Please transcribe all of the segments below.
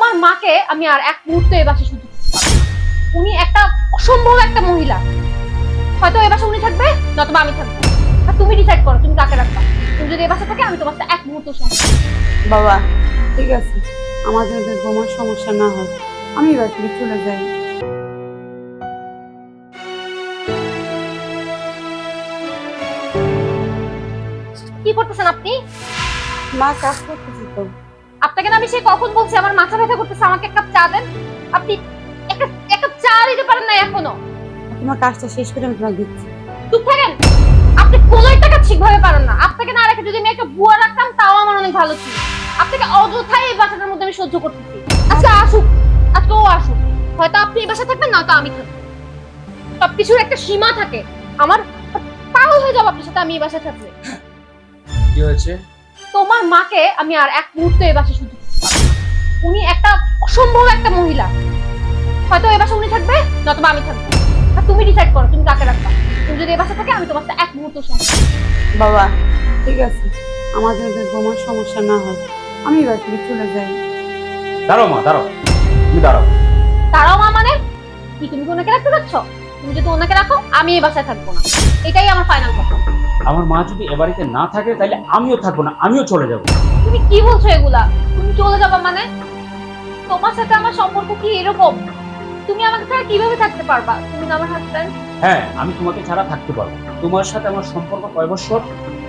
তোমার মাকে আমি আর এক মুহূর্তে এই বাসায় সহ্য করতে পারবো না। উনি একটা অসম্ভব একটা মহিলা। হয়তো এই বাসায় উনি থাকবে, নয়তো আমি থাকবো। আর তুমি ডিসাইড করো তুমি কাকে রাখবা। তুমি যদি এই বাসা থাকে আমি তোমার সাথে এক মুহূর্ত সহ্য করতে পারবো না। বাবা ঠিক আছে, আমার যদি তোমার সমস্যা না হয় আমি এবার থেকে চলে যাই। কি করতেছেন আপনি? মা কাজ করতেছি তো। আপনাকে না আমি সেই কখন বলছি আমার মাথা ব্যথা করতেছে, আমাকে এক কাপ চা দেন। আপনি এক কাপ চা দিতে পারেন না এখনো। তোমার কাজটা শেষ করে আমি তোমাকে দিচ্ছি। চুপ থাকেন। আপনি কোনো একটা কাজ ঠিকভাবে পারেন না। আপনাকে না রেখে যদি আমি একটা বুয়া রাখতাম তাও আমার অনেক ভালো ছিল। আপনাকে অযথাই এই বাসাটার মধ্যে আমি সহ্য করতেছি। আচ্ছা আসুক, আজকে ও আসুক। হয়তো আপনি এই বাসায় থাকবেন, নয়তো আমি থাকবো। সবকিছুর একটা সীমা থাকে। আমার পাগল হয়ে যাবো আপনার সাথে আমি এই বাসায় থাকলে। কি হয়েছে? তোমার মাকে আমি আর এক মুহূর্তে এই বাসায় সহ্য করতে পারবো না। উনি একটা অসম্ভব একটা মহিলা। হয়তো এই বাসায় উনি থাকবে, নয়তো আমি থাকবো। আর তুমি ডিসাইড করো তুমি কাকে রাখবা। তুমি যদি এই বাসা থাকে আমি তোমার সাথে এক মুহূর্ত সহ্য করতে পারবো না। বাবা ঠিক আছে, আমার যদি তোমার সমস্যা না হয় আমি এবার থেকে চলে যাই। দাঁড়াও মা, দাঁড়াও, তুমি দাঁড়াও। তারাও মা মানে কি? তুমি কি ওনাকে রাখতে চাচ্ছ? তুমি যদি ওনাকে রাখো আমি এই বাসায় থাকবো না। এটাই আমার ফাইনাল কথা। আমার মা যদি এ বাড়িতে না থাকে তাহলে আমিও থাকবো না, আমিও চলে যাব। তুমি কি বলছো এগুলা? তুমি চলে যাবা মানে? তোমার সাথে আমার সম্পর্ক কি এরকম? তুমি আমাকে ছাড়া কিভাবে থাকতে পারবা? তুমি না আমার হাজবেন্ড। হ্যাঁ, আমি তোমাকে ছাড়া থাকতে পারবো। তোমার সাথে আমার সম্পর্ক কয় বছর?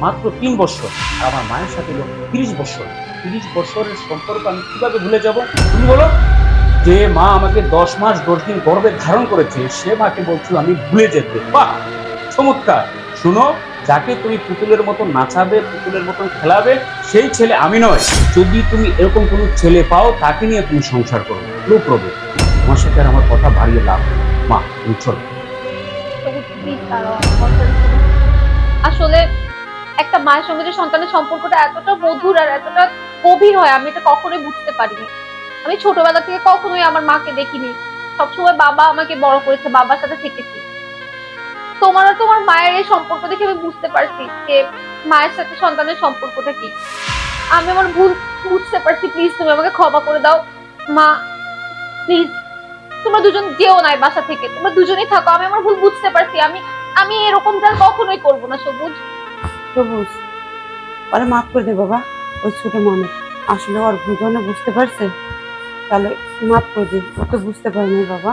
মাত্র 3 বছর। আর আমার মায়ের সাথে হলো 30 বছর। 30 বছরের সম্পর্ক আমি কিভাবে ভুলে যাব? তুমি বলো। যে মা আমাকে 10 মাস 10 দিন গর্ভে ধারণ করেছে সে মাকে বলছো আমি ভুলে যেতে। বাহ, চমৎকার। শুনো, যাকে তুমি পুতুলের মতো নাচাবে, পুতুলের মতো খেলাবে, সেই ছেলে আমি নয়। যদি তুমি এরকম কোনো ছেলে পাও তাকে নিয়ে তুমি সংসার করো, নো প্রবলেম। তোমার সাথে আর আমার কথা বাড়িয়ে লাভ নেই। মা তুমি চলো। তবু প্লিজ দাঁড়াও, আমার কথাটা শোনো। আসলে একটা মায়ের সঙ্গে যে সন্তানের সম্পর্কটা এতটা মধুর আর এতটা গভীর হয় আমি এটা কখনোই বুঝতে পারিনি। আমি ছোটবেলা থেকে কখনোই আমার মাকে দেখিনি। সবসময় বাবা আমাকে বড় করেছে, বাবার সাথে থেকেছি। তোমার আর তোমার মায়ের এই সম্পর্ক দেখে আমি বুঝতে পারছি যে মায়ের সাথে সন্তানের সম্পর্কটা কি। আমি আমার ভুল বুঝতে পারছি। প্লিজ তুমি আমাকে ক্ষমা করে দাও মা। প্লিজ তোমরা দুজন যেও না এই বাসা থেকে, তোমরা দুজনেই থাকো। আমি আমার ভুল বুঝতে পারছি। আমি আমি এরকমটা আর কখনোই করবো না সবুজ। সবুজ, ওরা মাফ করে দে বাবা। ওই ছোট মানুষ আসলে ওর বুঝনে বুঝতে পারছে, তাহলে মাফ করে দে। ও তো বুঝতে পারেনি বাবা।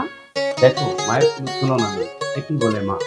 দেখো, মায়ের কোনো তুলনা নেই। এ কি বলে মা?